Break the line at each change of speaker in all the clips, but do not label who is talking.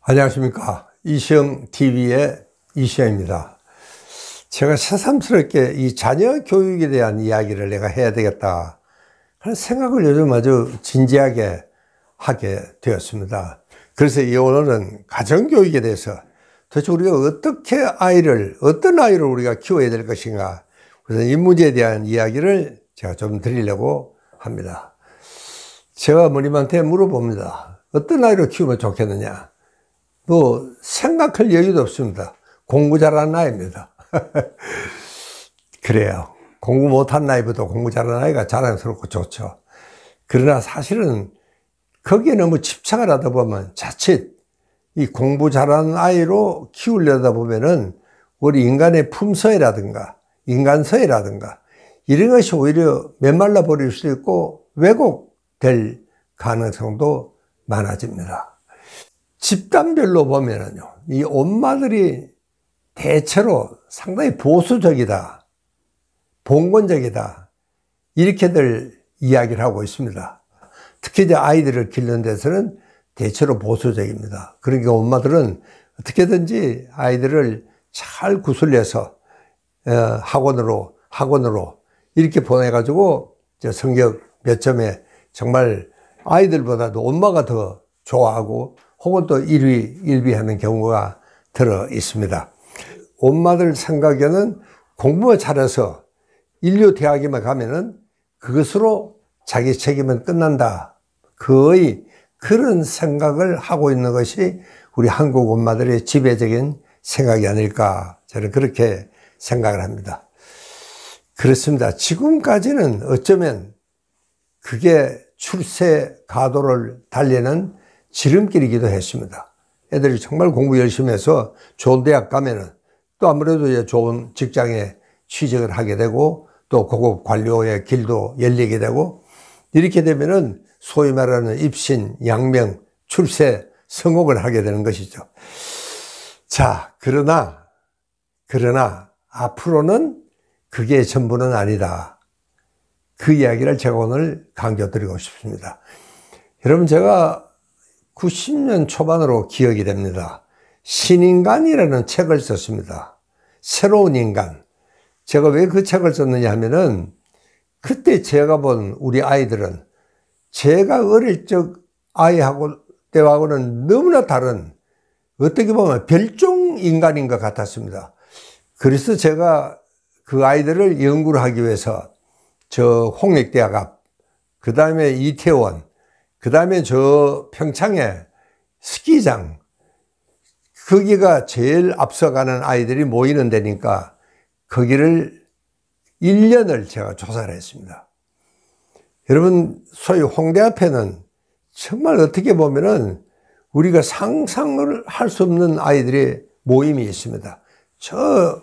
안녕하십니까. 이시영TV의 이시영입니다. 제가 새삼스럽게 이 자녀 교육에 대한 이야기를 내가 해야 되겠다 하는 생각을 요즘 아주 진지하게 하게 되었습니다. 그래서 오늘은 가정교육에 대해서 도대체 우리가 어떻게 어떤 아이를 우리가 키워야 될 것인가, 그래서 이 문제에 대한 이야기를 제가 좀 드리려고 합니다. 제가 어머님한테 물어봅니다. 어떤 아이를 키우면 좋겠느냐? 생각할 여유도 없습니다. 공부 잘하는 아이입니다. 그래요. 공부 못한 나이보다 공부 잘하는 아이가 자랑스럽고 좋죠. 그러나 사실은 거기에 너무 집착을 하다 보면 자칫 이 공부 잘하는 아이로 키우려다 보면은 우리 인간의 품성이라든가 인간성이라든가 이런 것이 오히려 메말라 버릴 수도 있고 왜곡될 가능성도 많아집니다. 집단별로 보면은요, 이 엄마들이 대체로 상당히 보수적이다, 봉건적이다, 이렇게들 이야기를 하고 있습니다. 특히 이제 아이들을 기르는 데서는 대체로 보수적입니다. 그러니까 엄마들은 어떻게든지 아이들을 잘 구슬려서 학원으로 이렇게 보내가지고 성적 몇 점에 정말 아이들보다도 엄마가 더 좋아하고 혹은 또 1위, 1비하는 경우가 들어 있습니다. 엄마들 생각에는 공부만 잘해서 인류 대학에만 가면은 그것으로 자기 책임은 끝난다. 거의 그런 생각을 하고 있는 것이 우리 한국 엄마들의 지배적인 생각이 아닐까, 저는 그렇게 생각을 합니다. 그렇습니다. 지금까지는 어쩌면 그게 출세 가도를 달리는 지름길이기도 했습니다. 애들이 정말 공부 열심히 해서 좋은 대학 가면은 또 아무래도 이제 좋은 직장에 취직을 하게 되고 또 고급 관료의 길도 열리게 되고 이렇게 되면은 소위 말하는 입신, 양명, 출세, 성공을 하게 되는 것이죠. 자, 그러나 앞으로는 그게 전부는 아니다. 그 이야기를 제가 오늘 강조드리고 싶습니다. 여러분, 제가 90년 초반으로 기억이 됩니다. 신인간이라는 책을 썼습니다. 새로운 인간. 제가 왜 그 책을 썼느냐 하면은 그때 제가 본 우리 아이들은 제가 어릴 적 때하고는 너무나 다른, 어떻게 보면 별종 인간인 것 같았습니다. 그래서 제가 그 아이들을 연구를 하기 위해서 저 홍익대학 앞, 그 다음에 이태원, 그 다음에 저 평창에 스키장, 거기가 제일 앞서가는 아이들이 모이는 데니까 거기를 1년을 제가 조사를 했습니다. 여러분, 소위 홍대 앞에는 정말 어떻게 보면은 우리가 상상을 할 수 없는 아이들의 모임이 있습니다. 저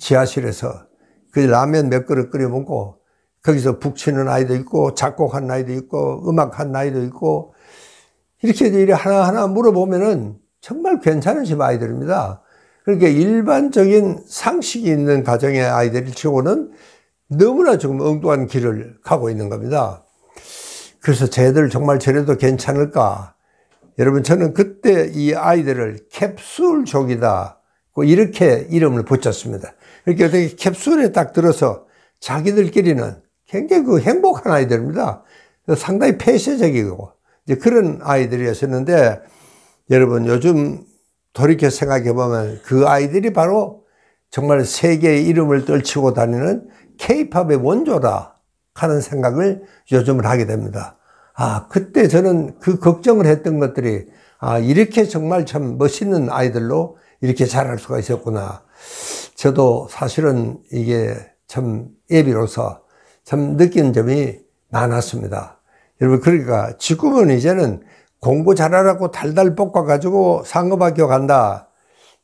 지하실에서 그 라면 몇 그릇 끓여 먹고 거기서 북치는 아이도 있고 작곡한 아이도 있고 음악한 아이도 있고 이렇게 하나하나 물어보면은 정말 괜찮은 집 아이들입니다. 그러니까 일반적인 상식이 있는 가정의 아이들 치고는 너무나 좀 엉뚱한 길을 가고 있는 겁니다. 그래서 쟤들 정말 저래도 괜찮을까? 여러분, 저는 그때 이 아이들을 캡슐족이다, 이렇게 이름을 붙였습니다. 이렇게 어떻게 캡슐에 딱 들어서 자기들끼리는 굉장히 행복한 아이들입니다. 상당히 폐쇄적이고 이제 그런 아이들이었었는데, 여러분, 요즘 돌이켜 생각해 보면 그 아이들이 바로 정말 세계의 이름을 떨치고 다니는 K-팝의 원조다 하는 생각을 요즘을 하게 됩니다. 그때 저는 그 걱정을 했던 것들이 이렇게 정말 참 멋있는 아이들로 이렇게 자랄 수가 있었구나. 저도 사실은 이게 참 애비로서 참 느끼는 점이 많았습니다. 여러분, 그러니까 지금은 이제는 공부 잘하라고 달달 볶아가지고 상업학교 간다,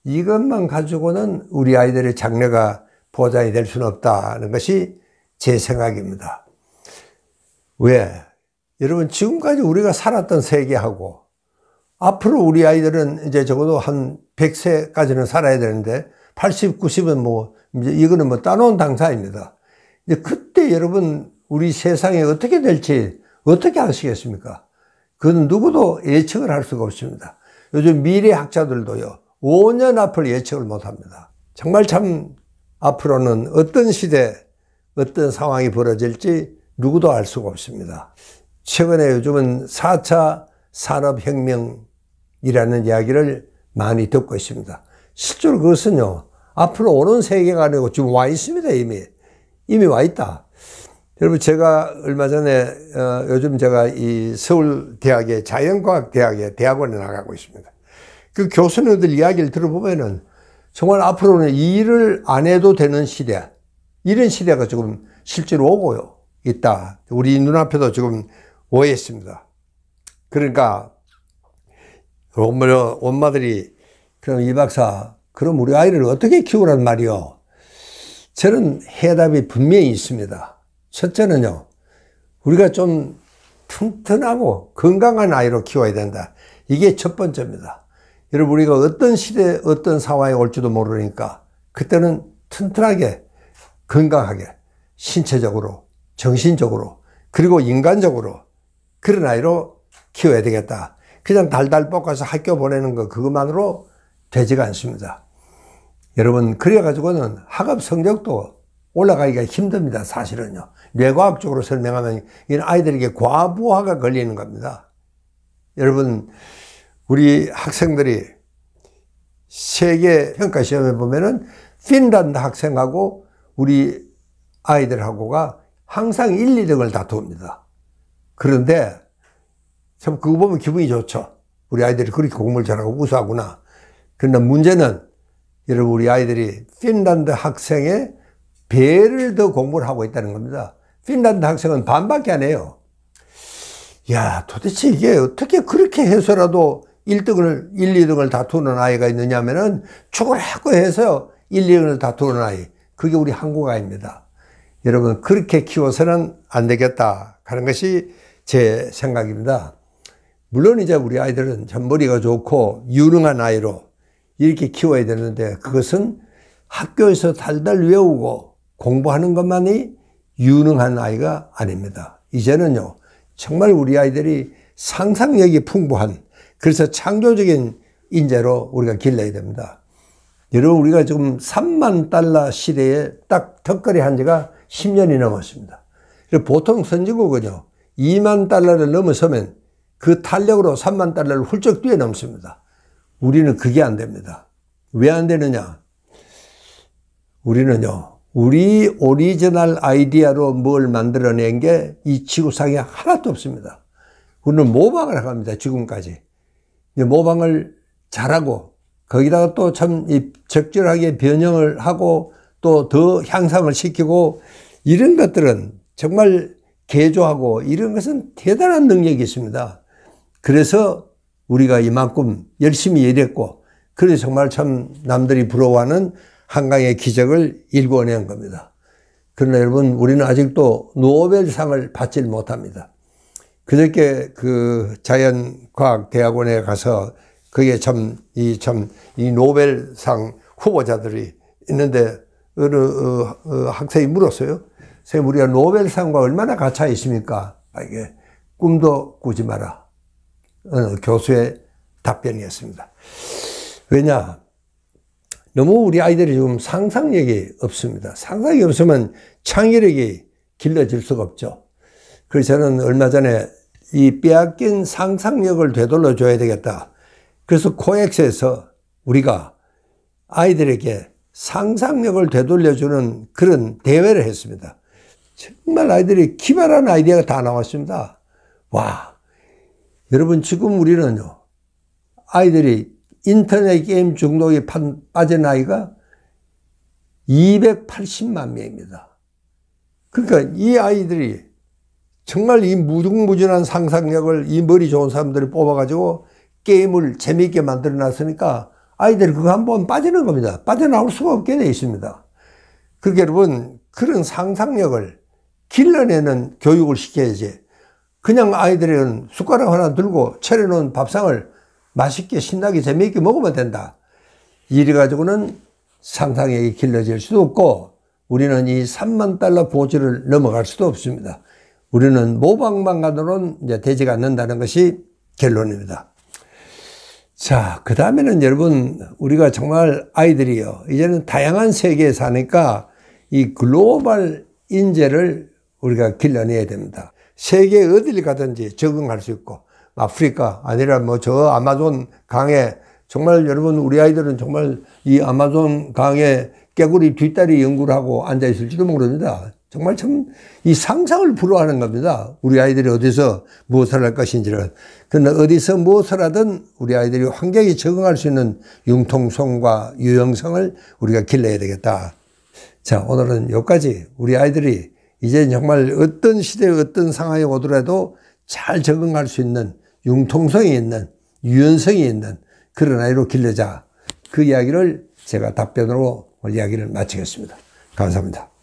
이것만 가지고는 우리 아이들의 장래가 보장이 될 수는 없다는 것이 제 생각입니다. 왜? 여러분, 지금까지 우리가 살았던 세계하고 앞으로 우리 아이들은 이제 적어도 한 100세까지는 살아야 되는데 80, 90은 이거는 따놓은 당사입니다. 이제 그때 여러분, 우리 세상이 어떻게 될지 어떻게 아시겠습니까? 그건 누구도 예측을 할 수가 없습니다. 요즘 미래학자들도요, 5년 앞을 예측을 못합니다. 정말 참 앞으로는 어떤 시대, 어떤 상황이 벌어질지 누구도 알 수가 없습니다. 최근에 요즘은 4차 산업혁명이라는 이야기를 많이 듣고 있습니다. 실제로 그것은요, 앞으로 오는 세계가 아니고 지금 와 있습니다. 이미 와 있다. 여러분, 제가 얼마 전에 요즘 제가 이 서울대학의 자연과학대학의 대학원에 나가고 있습니다. 그 교수님들 이야기를 들어보면은 정말 앞으로는 이 일을 안 해도 되는 시대, 이런 시대가 지금 실제로 오고 있다. 우리 눈앞에도 지금 와 있습니다. 그러니까 엄마들이 그럼 이 박사, 그럼 우리 아이를 어떻게 키우란 말이요? 저는 해답이 분명히 있습니다. 첫째는요, 우리가 좀 튼튼하고 건강한 아이로 키워야 된다. 이게 첫 번째입니다. 여러분, 우리가 어떤 시대, 어떤 상황이 올지도 모르니까 그때는 튼튼하게, 건강하게, 신체적으로, 정신적으로, 그리고 인간적으로 그런 아이로 키워야 되겠다. 그냥 달달 볶아서 학교 보내는 거, 그것만으로 되지가 않습니다. 여러분, 그래가지고는 학업 성적도 올라가기가 힘듭니다. 사실은요. 뇌과학적으로 설명하면 이런 아이들에게 과부하가 걸리는 겁니다. 여러분, 우리 학생들이 세계 평가 시험에 보면은 핀란드 학생하고 우리 아이들하고가 항상 1, 2등을 다툽니다. 그런데 참 그거 보면 기분이 좋죠. 우리 아이들이 그렇게 공부를 잘하고 우수하구나. 그런데 문제는 여러분, 우리 아이들이 핀란드 학생의 배를 더 공부를 하고 있다는 겁니다. 핀란드 학생은 반밖에 안 해요. 야, 도대체 이게 어떻게 그렇게 해서라도 1등을, 1, 2등을 다투는 아이가 있느냐면은 죽으라고 해서 1, 2등을 다투는 아이. 그게 우리 한국 아이입니다. 여러분, 그렇게 키워서는 안 되겠다 하는 것이 제 생각입니다. 물론 이제 우리 아이들은 참 머리가 좋고 유능한 아이로 이렇게 키워야 되는데, 그것은 학교에서 달달 외우고 공부하는 것만이 유능한 아이가 아닙니다. 이제는요, 정말 우리 아이들이 상상력이 풍부한, 그래서 창조적인 인재로 우리가 길러야 됩니다. 여러분, 우리가 지금 3만 달러 시대에 딱 턱걸이 한 지가 10년이 넘었습니다. 보통 선진국은요, 2만 달러를 넘어서면 그 탄력으로 3만 달러를 훌쩍 뛰어넘습니다. 우리는 그게 안 됩니다. 왜 안 되느냐? 우리는요, 우리 오리지널 아이디어로 뭘 만들어낸 게 이 지구상에 하나도 없습니다. 우리는 모방을 합니다. 지금까지. 모방을 잘하고, 거기다가 또 참 적절하게 변형을 하고, 또 더 향상을 시키고, 이런 것들은 정말 개조하고, 이런 것은 대단한 능력이 있습니다. 그래서 우리가 이만큼 열심히 일했고, 그래서 정말 참 남들이 부러워하는 한강의 기적을 일궈낸 겁니다. 그러나 여러분, 우리는 아직도 노벨상을 받질 못합니다. 그저께 그 자연과학대학원에 가서 그게 이 노벨상 후보자들이 있는데 어느 학생이 물었어요. 선생님, 우리가 노벨상과 얼마나 가차 있습니까? 이게 꿈도 꾸지 마라. 어느 교수의 답변이었습니다. 왜냐? 너무 우리 아이들이 지금 상상력이 없습니다. 상상력이 없으면 창의력이 길러질 수가 없죠. 그래서 저는 얼마 전에 이 빼앗긴 상상력을 되돌려 줘야 되겠다. 그래서 코엑스에서 우리가 아이들에게 상상력을 되돌려주는 그런 대회를 했습니다. 정말 아이들이 기발한 아이디어가 다 나왔습니다. 와, 여러분, 지금 우리는요, 아이들이 인터넷 게임 중독에 빠진 아이가 280만 명입니다. 그러니까 이 아이들이 정말 이 무궁무진한 상상력을 이 머리 좋은 사람들이 뽑아가지고 게임을 재미있게 만들어 놨으니까 아이들이 그거 한번 빠지는 겁니다. 빠져나올 수가 없게 되어 있습니다. 그러니까 여러분, 그런 상상력을 길러내는 교육을 시켜야지. 그냥 아이들은 숟가락 하나 들고 차려놓은 밥상을 맛있게 신나게 재미있게 먹으면 된다. 이래가지고는 상상력이 길러질 수도 없고, 우리는 이 3만 달러 고지를 넘어갈 수도 없습니다. 우리는 모방만으로는 이제 되지가 않는다는 것이 결론입니다. 자, 그 다음에는 여러분, 우리가 정말 아이들이요, 이제는 다양한 세계에 사니까 이 글로벌 인재를 우리가 길러내야 됩니다. 세계 어디를 가든지 적응할 수 있고, 아프리카 아니라 뭐 저 아마존 강에 정말 여러분, 우리 아이들은 정말 이 아마존 강에 깨구리 뒷다리 연구를 하고 앉아 있을지도 모릅니다. 정말 참 이 상상을 불허하는 겁니다. 우리 아이들이 어디서 무엇을 할 것인지를. 그러나 어디서 무엇을 하든 우리 아이들이 환경에 적응할 수 있는 융통성과 유연성을 우리가 길러야 되겠다. 자, 오늘은 여기까지. 우리 아이들이 이제 정말 어떤 시대에 어떤 상황에 오더라도 잘 적응할 수 있는 융통성이 있는 유연성이 있는 그런 아이로 길러자. 그 이야기를 제가 답변으로 오늘 이야기를 마치겠습니다. 감사합니다.